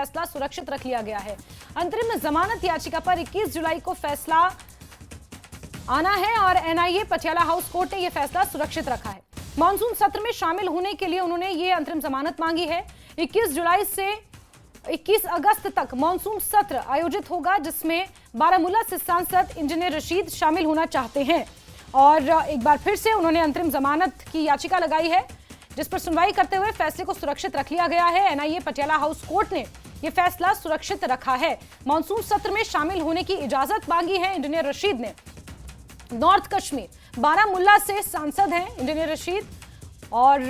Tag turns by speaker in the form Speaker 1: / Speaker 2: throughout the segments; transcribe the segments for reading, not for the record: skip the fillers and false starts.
Speaker 1: फैसला सुरक्षित रख लिया गया है। अंतरिम जमानत याचिका पर 21 जुलाई को फैसला आना है और एनआईए पटियाला हाउस कोर्ट ने यह फैसला सुरक्षित रखा है। मॉनसून सत्र में शामिल होने के लिए उन्होंने ये अंतरिम जमानत मांगी है। 21 जुलाई से 21 अगस्त तक मॉनसून सत्र आयोजित होगा, जिसमें बारामूला से सांसद इंजीनियर रशीद शामिल होना चाहते हैं और एक बार फिर से उन्होंने अंतरिम जमानत की याचिका लगाई है, जिस पर सुनवाई करते हुए फैसले को सुरक्षित रख लिया गया है। एनआईए पटियाला हाउस कोर्ट ने यह फैसला सुरक्षित रखा है। मॉनसून सत्र में शामिल होने की इजाजत मांगी है इंजीनियर रशीद ने। नॉर्थ कश्मीर बारामूला से सांसद हैं इंजीनियर रशीद और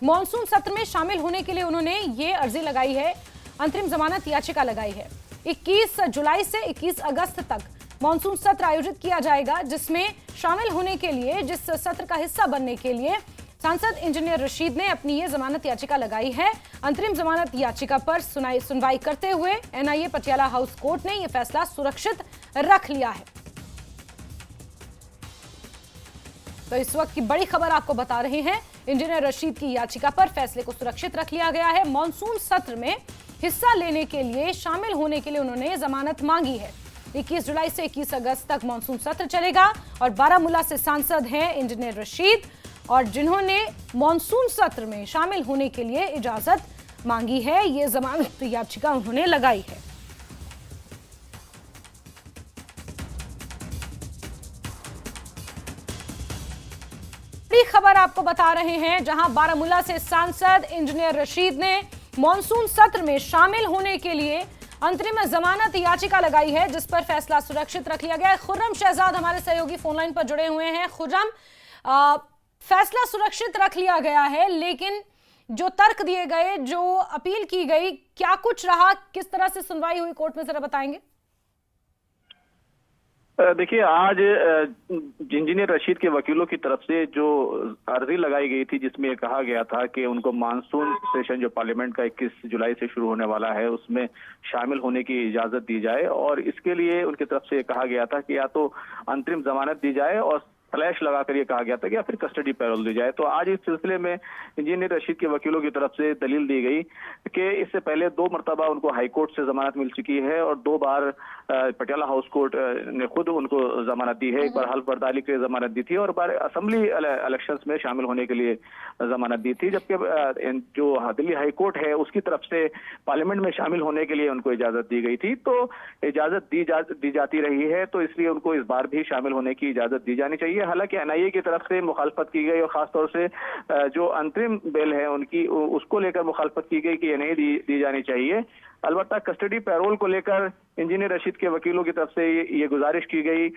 Speaker 1: मॉनसून सत्र में शामिल होने के लिए उन्होंने ये अर्जी लगाई है, अंतरिम जमानत याचिका लगाई है। 21 जुलाई से 21 अगस्त तक मॉनसून सत्र आयोजित किया जाएगा, जिसमें शामिल होने के लिए, जिस सत्र का हिस्सा बनने के लिए सांसद इंजीनियर रशीद ने अपनी ये जमानत याचिका लगाई है। अंतरिम जमानत याचिका पर सुनवाई करते हुए एनआईए पटियाला हाउस कोर्ट ने यह फैसला सुरक्षित रख लिया है। तो इस वक्त की बड़ी खबर आपको बता रहे हैं, इंजीनियर रशीद की याचिका पर फैसले को सुरक्षित रख लिया गया है। मॉनसून सत्र में हिस्सा लेने के लिए, शामिल होने के लिए उन्होंने जमानत मांगी है। 21 जुलाई से 21 अगस्त तक मॉनसून सत्र चलेगा और बारामूला से सांसद हैं इंजीनियर रशीद और जिन्होंने मॉनसून सत्र में शामिल होने के लिए इजाजत मांगी है, ये जमानत याचिका उन्होंने लगाई है। खबर आपको बता रहे हैं, जहां बारामूला से सांसद इंजीनियर रशीद ने मॉनसून सत्र में शामिल होने के लिए अंतरिम जमानत याचिका लगाई है, जिस पर फैसला सुरक्षित रख लिया गया है। खुर्रम शहजाद हमारे सहयोगी फोनलाइन पर जुड़े हुए हैं। खुर्रम, फैसला सुरक्षित रख लिया गया है, लेकिन जो तर्क दिए गए, जो अपील की गई, क्या कुछ रहा, किस तरह से सुनवाई हुई कोर्ट में, जरा बताएंगे।
Speaker 2: देखिए, आज इंजीनियर रशीद के वकीलों की तरफ से जो अर्जी लगाई गई थी, जिसमें कहा गया था कि उनको मानसून सेशन जो पार्लियामेंट का 21 जुलाई से शुरू होने वाला है, उसमें शामिल होने की इजाजत दी जाए और इसके लिए उनकी तरफ से कहा गया था कि या तो अंतरिम जमानत दी जाए और फ्लैश लगाकर ये कहा गया था कि या फिर कस्टडी पैरोल दी जाए। तो आज इस सिलसिले में इंजीनियर रशीद के वकीलों की तरफ से दलील दी गई कि इससे पहले 2 मरतबा उनको हाई कोर्ट से जमानत मिल चुकी है और 2 बार पटियाला हाउस कोर्ट ने खुद उनको जमानत दी है। एक बार हल्फ बर्दारी के लिए जमानत दी थी और बार असेंबली इलेक्शंस में शामिल होने के लिए जमानत दी थी, जबकि जो दिल्ली हाई कोर्ट है उसकी तरफ से पार्लियामेंट में शामिल होने के लिए उनको इजाजत दी गई थी। तो इजाजत दी जाती रही है, तो इसलिए उनको इस बार भी शामिल होने की इजाजत दी जानी चाहिए। हालांकि एनआईए की तरफ से मुखालफत की गई और खासतौर से जो अंतरिम बेल है उनकी, उसको लेकर मुखालफत की गई कि ये नहीं दी जानी चाहिए। अलबत्ता कस्टडी पैरोल को लेकर इंजीनियर रशीद के वकीलों की तरफ से ये गुजारिश की गई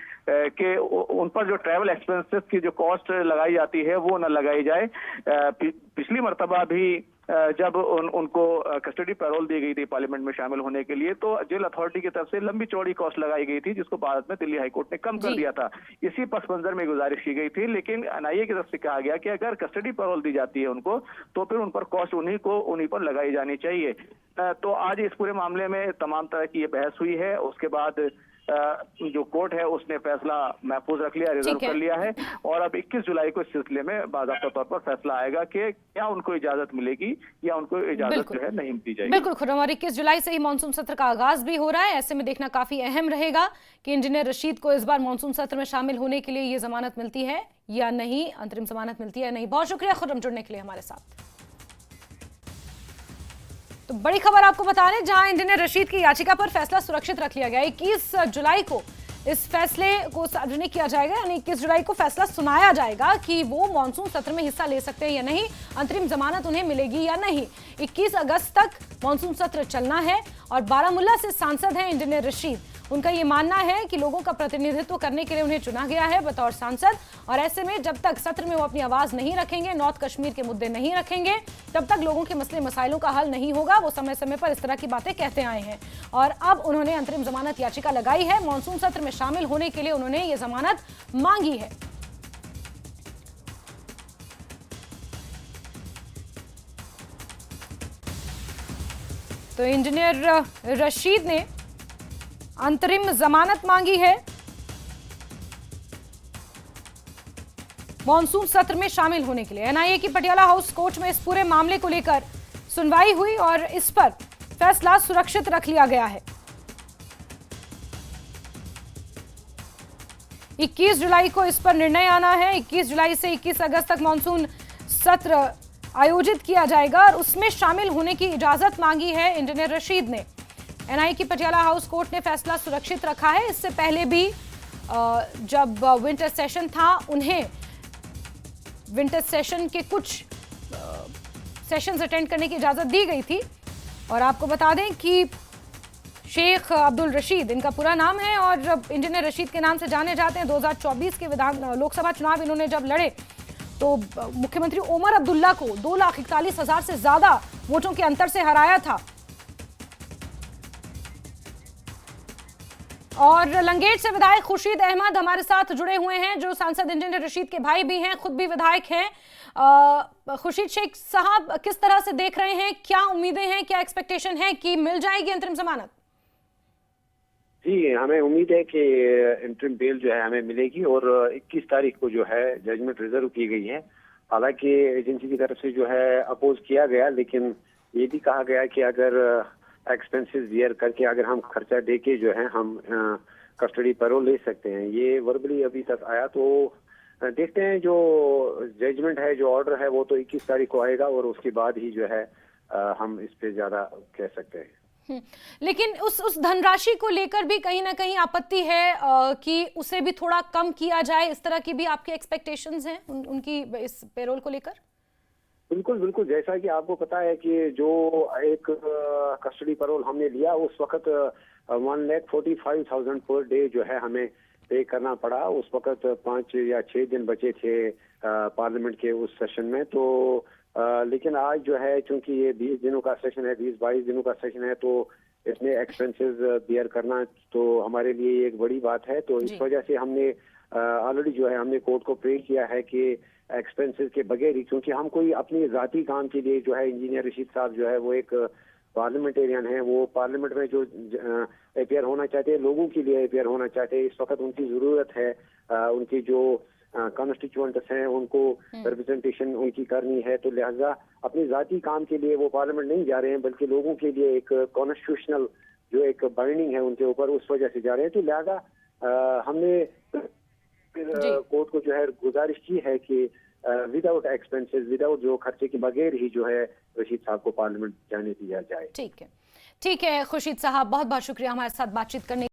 Speaker 2: कि उन पर जो ट्रैवल एक्सपेंसेस की जो कॉस्ट लगाई जाती है वो न लगाई जाए। पिछली मरतबा भी जब उनको कस्टडी पैरोल दी गई थी पार्लियामेंट में शामिल होने के लिए, तो जेल अथॉरिटी की तरफ से लंबी चौड़ी कॉस्ट लगाई गई थी, जिसको बाद में दिल्ली हाईकोर्ट ने कम कर दिया था। इसी पस मंजर में गुजारिश की गई थी, लेकिन एनआईए की तरफ से कहा गया कि अगर कस्टडी पैरोल दी जाती है उनको, तो फिर उन पर कॉस्ट उन्हीं पर लगाई जानी चाहिए। तो आज इस पूरे मामले में तमाम तरह की ये बहस हुई है। उसके बाद जो कोर्ट है उसने फैसला महफूज रख लिया, रिजर्व कर लिया है और अब 21 जुलाई को इस सिलसिले में बाकायदा तौर पर फैसला आएगा कि क्या उनको इजाजत मिलेगी या उनको इजाजत जो है नहीं दी जाएगी।
Speaker 1: बिल्कुल खुर्रम, और 21 जुलाई से ही मानसून सत्र का आगाज भी हो रहा है। ऐसे में देखना काफी अहम रहेगा कि इंजीनियर रशीद को इस बार मानसून सत्र में शामिल होने के लिए ये जमानत मिलती है या नहीं, अंतरिम जमानत मिलती है या नहीं। बहुत शुक्रिया खुर्रम जुड़ने के लिए हमारे साथ। तो बड़ी खबर आपको बता रहे हैं, जहां इंजीनियर रशीद की याचिका पर फैसला सुरक्षित रख लिया गया। 21 जुलाई को इस फैसले को सार्वजनिक किया जाएगा, यानी 21 जुलाई को फैसला सुनाया जाएगा कि वो मानसून सत्र में हिस्सा ले सकते हैं या नहीं, अंतरिम जमानत उन्हें मिलेगी या नहीं। 21 अगस्त तक मानसून सत्र चलना है और बारामूला से सांसद हैं इंजीनियर रशीद। उनका ये मानना है कि लोगों का प्रतिनिधित्व करने के लिए उन्हें चुना गया है बतौर सांसद, और ऐसे में जब तक सत्र में वो अपनी आवाज नहीं रखेंगे, नॉर्थ कश्मीर के मुद्दे नहीं रखेंगे, तब तक लोगों के मसले मसाइलों का हल नहीं होगा। वो समय समय पर इस तरह की बातें कहते आए हैं और अब उन्होंने अंतरिम जमानत याचिका लगाई है। मानसून सत्र में शामिल होने के लिए उन्होंने ये जमानत मांगी है। तो इंजीनियर रशीद ने अंतरिम जमानत मांगी है मॉनसून सत्र में शामिल होने के लिए। एनआईए की पटियाला हाउस कोर्ट में इस पूरे मामले को लेकर सुनवाई हुई और इस पर फैसला सुरक्षित रख लिया गया है। 21 जुलाई को इस पर निर्णय आना है। 21 जुलाई से 21 अगस्त तक मानसून सत्र आयोजित किया जाएगा और उसमें शामिल होने की इजाजत मांगी है इंजीनियर रशीद ने। एनआईए की पटियाला हाउस कोर्ट ने फैसला सुरक्षित रखा है। इससे पहले भी जब विंटर सेशन था, उन्हें विंटर सेशन के कुछ सेशंस अटेंड करने की इजाजत दी गई थी। और आपको बता दें कि शेख अब्दुल रशीद इनका पूरा नाम है और इंजीनियर रशीद के नाम से जाने जाते हैं। 2024 के लोकसभा चुनाव इन्होंने जब लड़े तो मुख्यमंत्री ओमर अब्दुल्ला को 2,41,000 से ज्यादा वोटों के अंतर से हराया था। और लंगेट से विधायक खुर्शीद अहमद हमारे साथ जुड़े हुए हैं, जो सांसद इंजीनियर रशीद के भाई भी हैं, खुद भी विधायक हैं। खुर्शीद शेख साहब, किस तरह से देख रहे हैं, क्या उम्मीदें हैं, क्या एक्सपेक्टेशन है कि मिल जाएगी अंतरिम जमानत?
Speaker 3: जी, हमें उम्मीद है कि इंटरिम बेल जो है हमें मिलेगी और 21 तारीख को जो है जजमेंट रिजर्व की गई है। हालांकि एजेंसी की तरफ से जो है अपोज किया गया, लेकिन ये भी कहा गया कि अगर एक्सपेंसेस बियर करके अगर हम खर्चा दे के जो है हम कस्टडी पैरोल ले सकते हैं। ये वर्बली अभी तक आया, तो देखते हैं जो जजमेंट है, जो ऑर्डर है, वो तो 21 तारीख को आएगा और उसके बाद ही जो है हम इस पे ज्यादा कह सकते हैं।
Speaker 1: लेकिन उस धनराशि को लेकर भी कहीं ना कहीं आपत्ति है कि उसे भी थोड़ा कम किया जाए। इस तरह की भी आपके एक्सपेक्टेशंस हैं उनकी इस पेरोल को लेकर?
Speaker 3: बिल्कुल बिल्कुल, जैसा कि आपको पता है कि जो एक कस्टडी पैरोल हमने लिया उस वक्त 1,45,000 पर डे जो है हमें पे करना पड़ा। उस वक्त 5 या 6 दिन बचे थे पार्लियामेंट के उस सेशन में। तो लेकिन आज जो है, चूंकि ये 20 दिनों का सेशन है, 20-22 दिनों का सेशन है, तो इसमें एक्सपेंसेस बियर करना तो हमारे लिए एक बड़ी बात है। तो इस वजह से हमने ऑलरेडी जो है हमने कोर्ट को प्रे किया है कि एक्सपेंसेस के बगैर ही, क्योंकि हम कोई अपनी जाती काम के लिए जो है, इंजीनियर रशीद साहब जो है वो एक पार्लियामेंटेरियन है, वो पार्लियामेंट में जो अपेयर होना चाहते हैं, लोगों के लिए अपेयर होना चाहते हैं। इस वक्त उनकी जरूरत है, उनकी जो कॉन्स्टिट्यूएंट्स हैं उनको रिप्रेजेंटेशन उनकी करनी है। तो लिहाजा अपनी जाती काम के लिए वो पार्लियामेंट नहीं जा रहे हैं, बल्कि लोगों के लिए एक कॉन्स्टिट्यूशनल जो एक बाइंडिंग है उनके ऊपर, उस वजह से जा रहे हैं। तो लिहाजा हमने कोर्ट को जो है गुजारिश की है कि विदाउट एक्सपेंसेस, विदाउट जो खर्चे के बगैर ही जो है रशीद साहब को पार्लियामेंट जाने दिया जाए।
Speaker 1: ठीक है खुर्शीद साहब, बहुत बहुत शुक्रिया हमारे साथ बातचीत करने